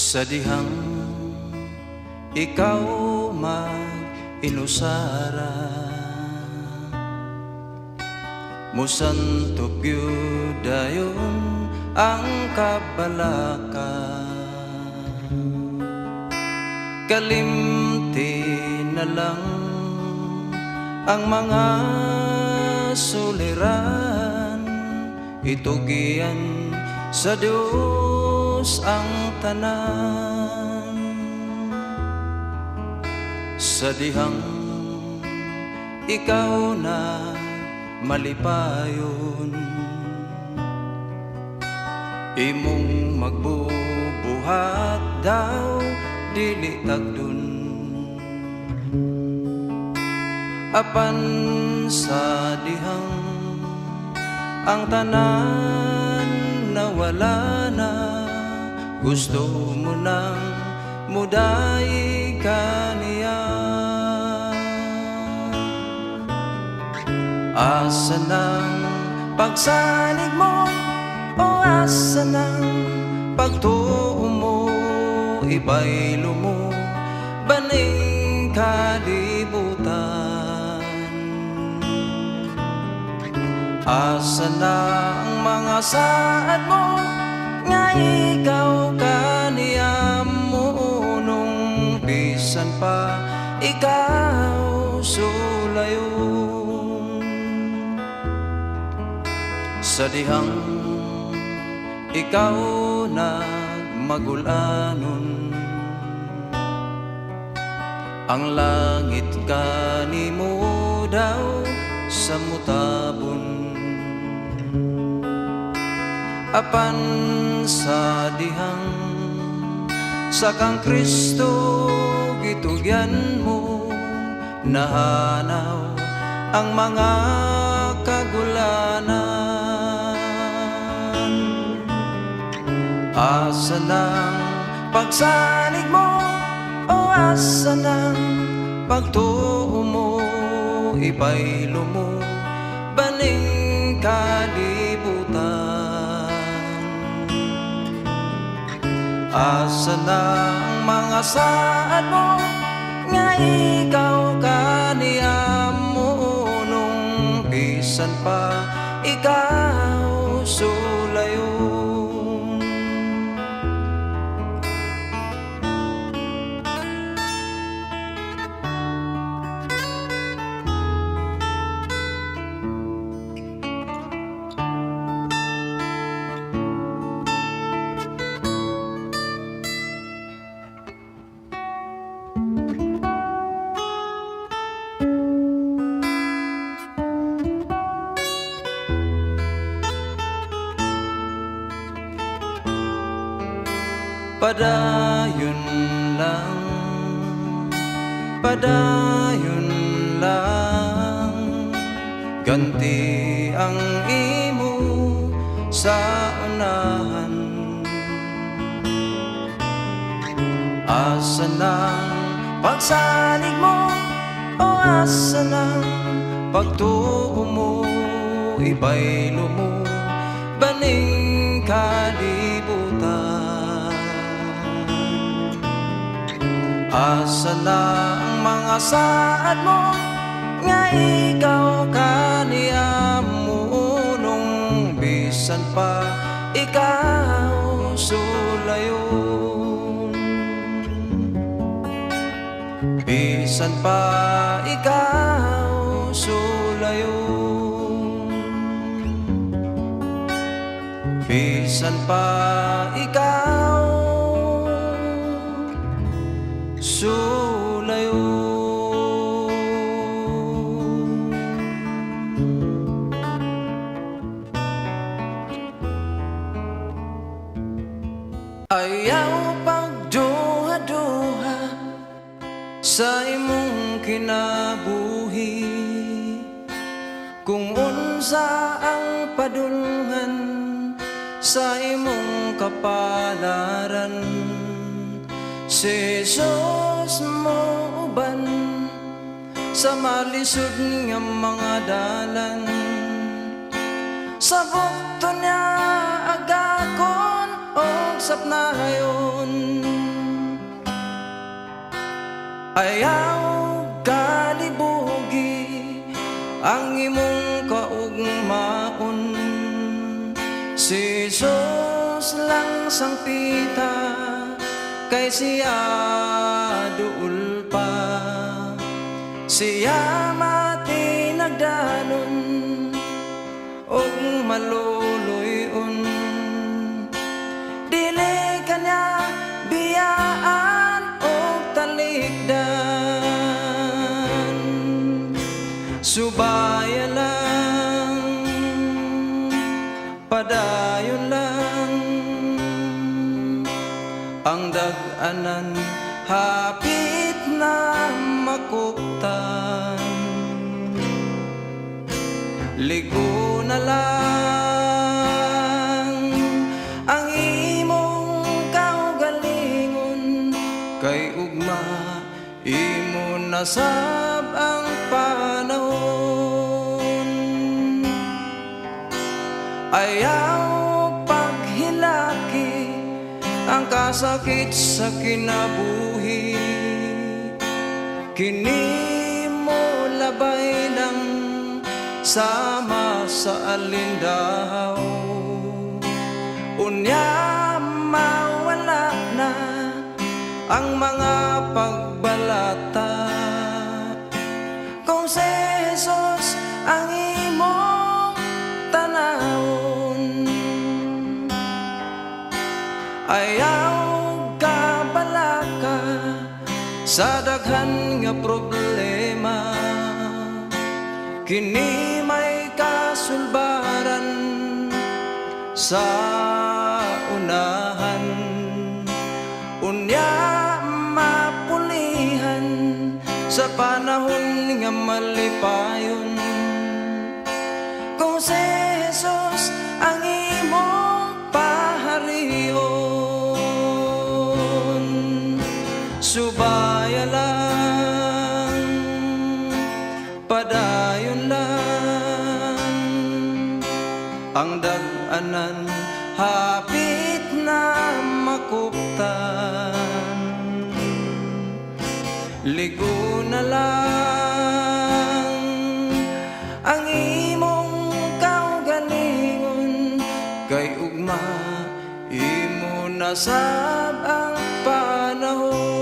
Sa dihang ikaw mag-inusara, musantop gyud dayon ang kabalaka. Kalimti na lang ang mga suliran, itugian sa Diyos ang tanan. Sa dihang ikaw na malipayon, imong magbubuhat daw dili tagdun. Apan sa dihang ang tanan nawala na, gusto mo nang muday ka niya. Asa ng pagsalig mo, o asa ng pagtuo mo, ibaylo mo baning kalibutan. Asa na ang mga saad mo, nga ikaw kaniyam mo, nung bisan pa ikaw sulayon. Sa dihang ikaw nagmagulanon, ang langit kanimo daw sa mutabon. Apan sa dihang sa kang Kristo gitugyan mo, nahanaw ang mga kagulanan. Asa ng pagsalig mo, o asa ng pagtuo mo, ibaylo mo baning kalibutan. Asa ng mga saad mo, nga ikaw kaniyam mo, nung bisan pa ikaw sulayon. Padayon lang, padayon lang, ganti ang imo sa unahan. Asa ng pagsalig mo, o asa ng pagtuo mo, ibaylo mo baning kalibutan. Asa na ang mga saad mo, nga ikaw kaniyam mo, nung bisan pa ikaw sulayon. Bisan pa ikaw sulayon. Bisan pa ikaw sulayon. Ayaw pagduha-duha sa imong kinabuhi, kung unsa ang padulngan sa imong kapalaran. Si Jesus mo uban sa malisod nga mga dalan, sa bukto niya agakon o kausap na yun. Ayaw kalibugi ang imong kaugmaon. Si Jesus lang sang pita, kay siya duul pa. Siya mati nagdanon og maluluyon. Dili kanya biyaan og talikdan. Subaya lang, padayon lang, ang dag-anan hapit na makuptan. Ligo na lang ang imong kaugalingon, kay ugma imo nasab ang panahon. Ayaw paghilaki ang kasakit sa kinabuhi, kini mo labay ng sama sa alindaw. Unya mawala na ang mga pagbalata, kung si Jesus ang imong tanawon. Ayaw ka balaka sa daghan nga problema, kini may kasulbaran sa unahan. Unya mapulihan sa panahon nga malipayon, kung si Jesus ang imong paharion. Subaya lang, padayon lang, ang dag-anan hapit na makuptan. Ligo na lang ang imong kaugalingon, kay ugma imo nasab ang panahon.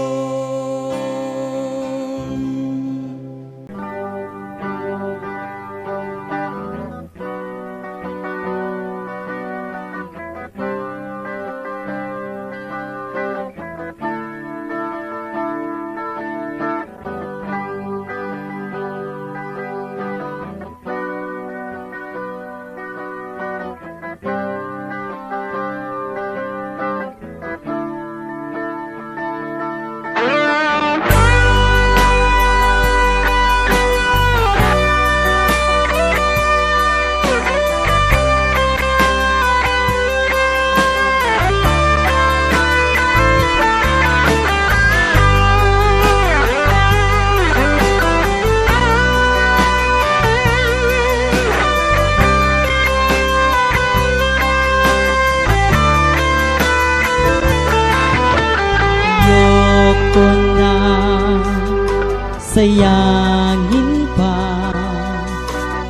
Sayangin pa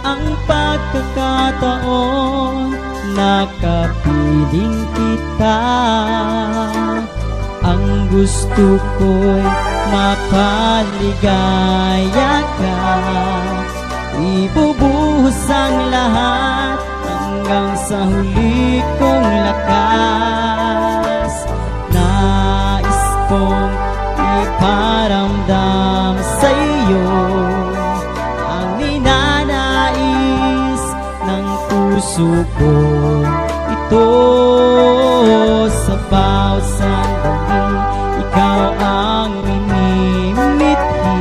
ang pagkakataon, nakapiling kita. Ang gusto ko'y mapaligaya ka, ibubuhos ang lahat hanggang sa huli kong lakas. Nais kong iparamdam sa iyo ang ninanais ng puso ko. Ito sa bawat sandali, ikaw ang minimithi.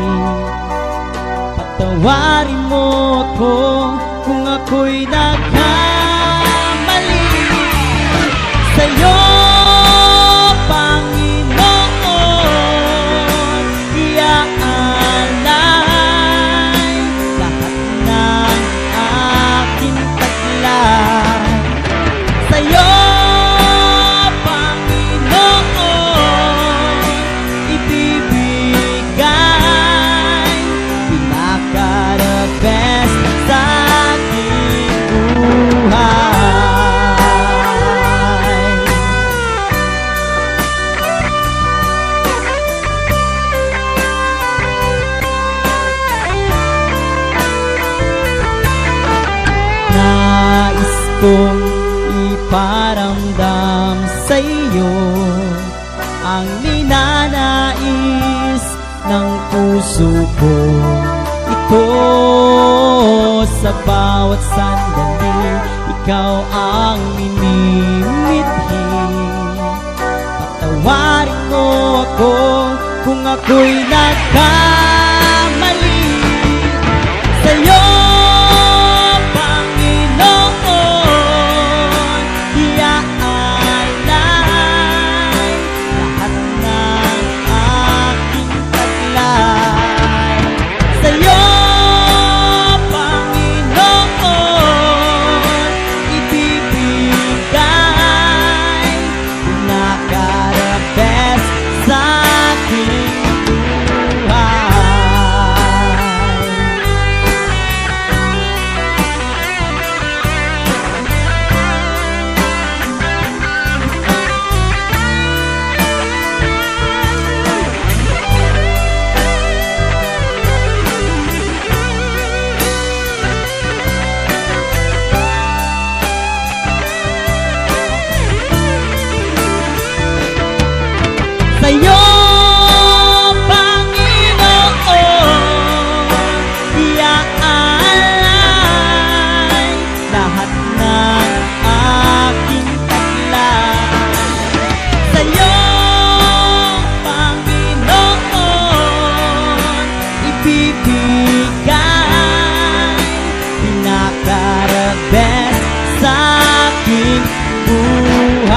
Patawarin mo ako kung ako'y nagkamali. Sa'yo, Panginoon, iaalay lahat ng aking taglay. Sa'yo, Panginoon, sa'yo ang ninanais ng puso ko. Ito sa bawat sandali, ikaw ang minimithi. Patawarin mo ako kung ako'y nagkamali. Sa'yo, Panginoon, iaalay lahat ng aking taglay. Sa'yo, Panginoon, ibibigay pinaka-the-best sa aking buhay. Sa'yo, Panginoon, iaalay lahat ng aking taglay. Sa'yo, Panginoon, ibibigay pinaka-the-best sa aking buhay.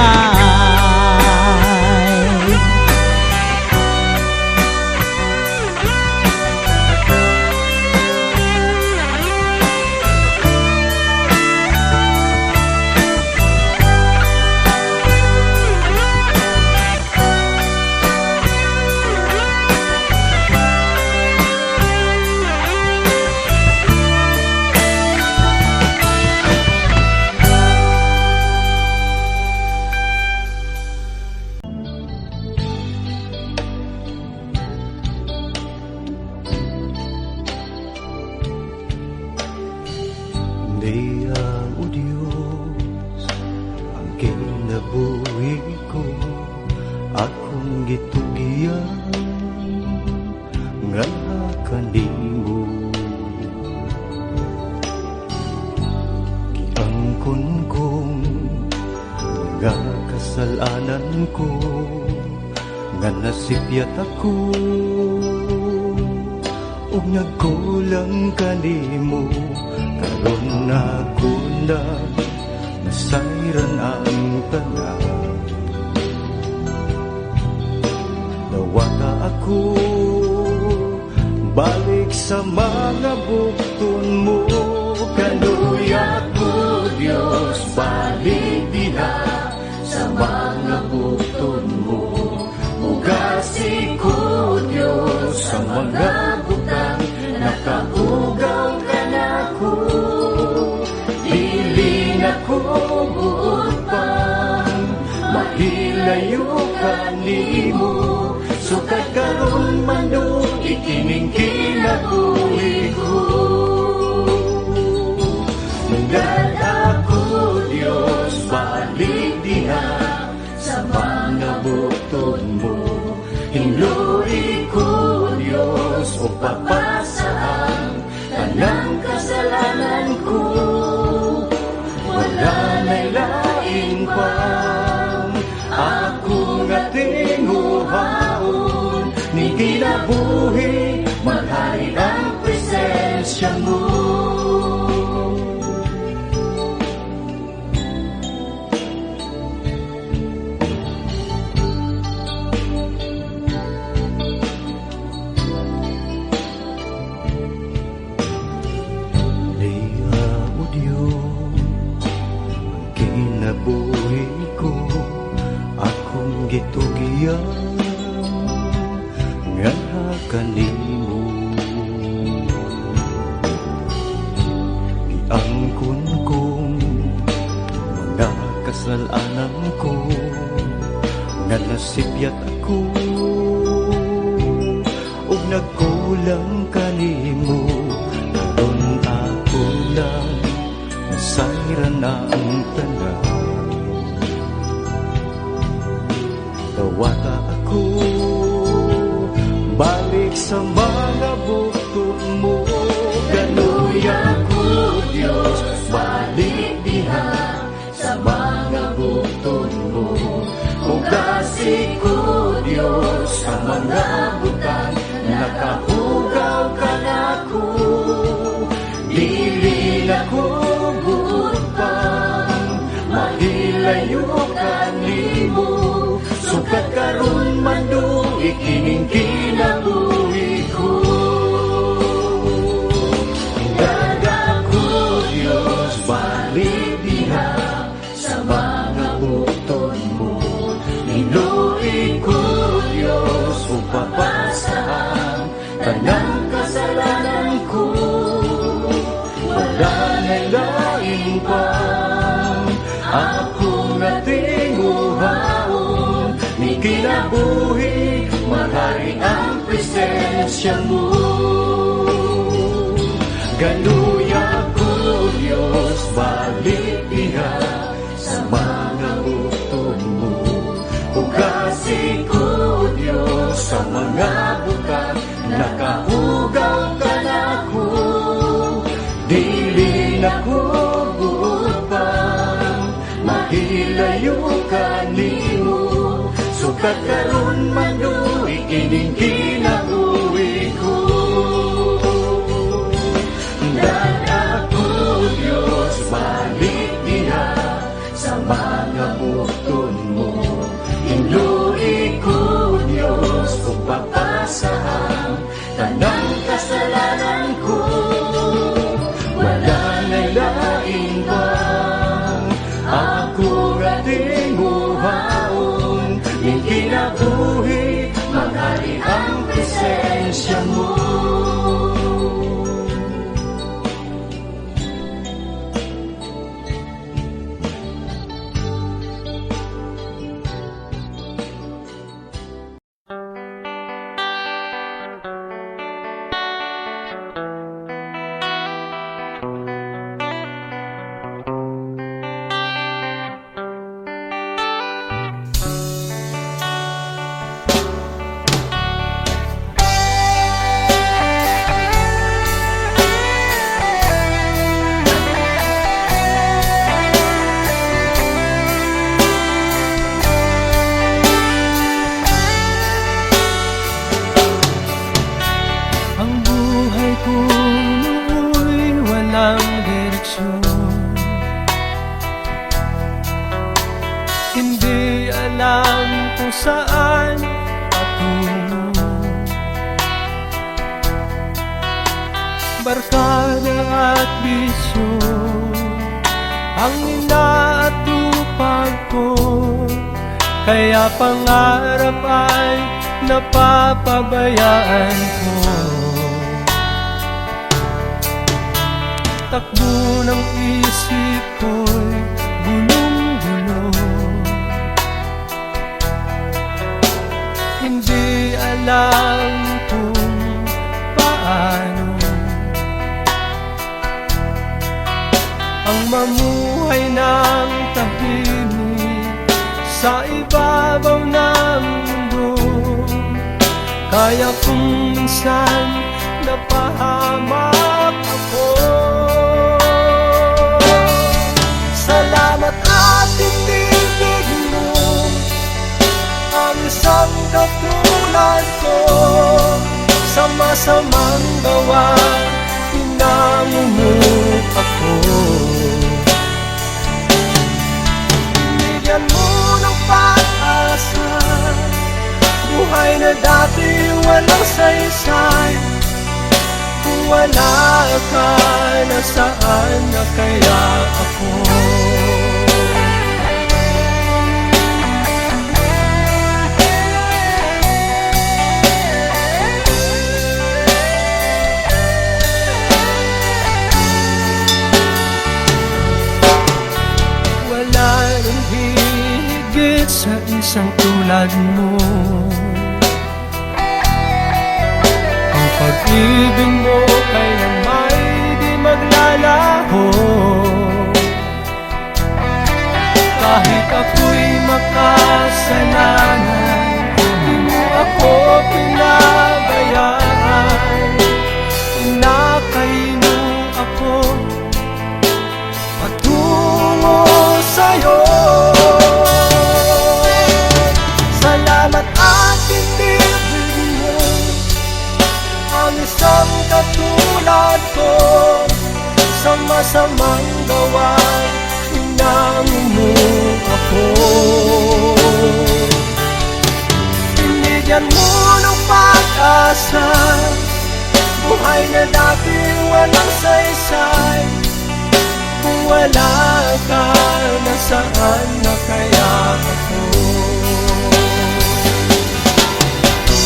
Diya o Diyos, ang kinabuhi ko, akong gitugiyan nga kanimo. Giangkon kong nga kasalanan ko, nga nasipyat ako, ug nagkulang kanimo. Karon ako na nasayran ang tanan, nawala ako balik sa mga bukton mo. Kaluya ko Diyos, balik diha sa mga bukton mo. Ugasi ko Diyos sa mga butang, nakaugaw ka na ko. Dili na ko buot pang mahilayo kanimo. Sukad karon manong ikining kinabuhi ko. Nunggal ako Diyos, balik diha sa mga bukton mo. Hinluwi ko Diyos, o papasaan tanang kasalanan ko. Wala na'y laing pang ako nga tinguhaon. Ni kinabuhi, maghari ang presensya mo. Buhi ko, akong gitugiyan nga kanimo. Giangkon kong mga kasalanan ko, nga nasipyat ako, ug nagkulang kanimo. Karon ako lang nasayran ang tanan, Dawata ako balik sa mga bukod mo. Gano'y ako, Diyos, balik diha sa mga bukod mo. Ugasi ko, Diyos, sa mga butang, nakahugaw ka na ko. Dili na ko buot pa, mahilayo ka nimo. Sukat karon man do, ikining kinabuhi ko. Daga ko, Diyos, balik diha sa mga bukod mo. Niluin ko, Diyos, upapasahan tanang kasalanan ko. Wala na'y lain pa ako natinguhaon. Ni kinabuhi, mahari ang presensya mo. Ganuya ko, Diyos, balik diha sa mga bukod mo. Ugasi ko, Diyos, sa mga butang, nakahugaw ka na ko. Dili na ko buot pa, mahilayo ka nimo. Sukat karon man do, ikining kinabuhi ko. Dada ko, Diyos, balik diha sa mga bukod mo. Inluin ko, Diyos, kung papasahan tanang kasalanan ko. Wala na'y lain pa ako natinguhaon. Ning kinabuhi, maghari ang presensya mo. Hindi alam kung saan patungo. Barkada at bisyo ang inaatupag ko, kaya pangarap ay napapabayaan ko. Takbo ng isip ko'y gulong-gulo, hindi alam kung paano ang mamuhay ng tahimik sa ibabaw ng mundo. Kaya kung minsan napahamak ako, salamat at tinibig mo ang isang katulad ko. Sa masamang gawa, pinangumuk ako. Binigyan mo ng pag-asa, buhay na dati walang saysay. Kung wala ka, nasaan na kaya ako? Wala nang higit sa isang tulad mo. Pag-ibig mo kailan may di maglalaho. Kahit ako'y makasalanan, pinabayaan, pinakaino ako patungo sa'yo. Salamat at tinibig mo ang isang katulad ko sa masamang gawa, hinangin mo ako. Binigyan mo ng pag-asa, buhay na dati walang saysay. Kung wala ka, nasaan na kaya ako?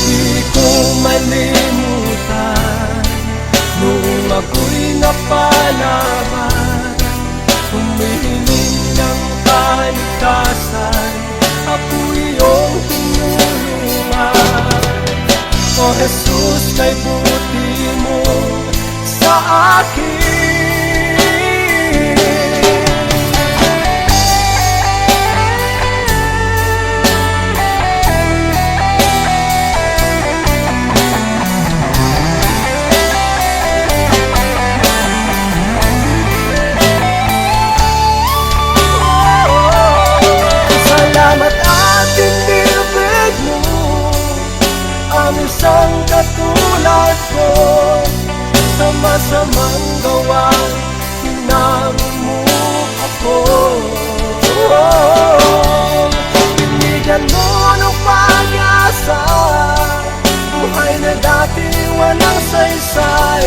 Di ko malimutan nung ako'y napalaban, humihiling ng kaligtasan, ako iyong tinulungan. O Jesus, kay buti mo sa akin. Salamat at tinibig mo ang isang katulad ko sa masamang gawa, hinangin mo ako. Binigyan mo ng pag-asa, buhay na dati walang saysay.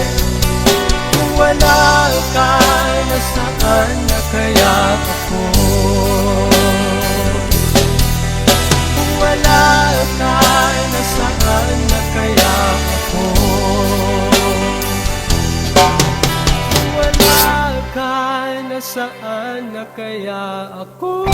Kung wala ka, nasaan na kaya ako? Kung wala ka, nasaan na kaya ako? Kung wala ka, nasaan na kaya ako?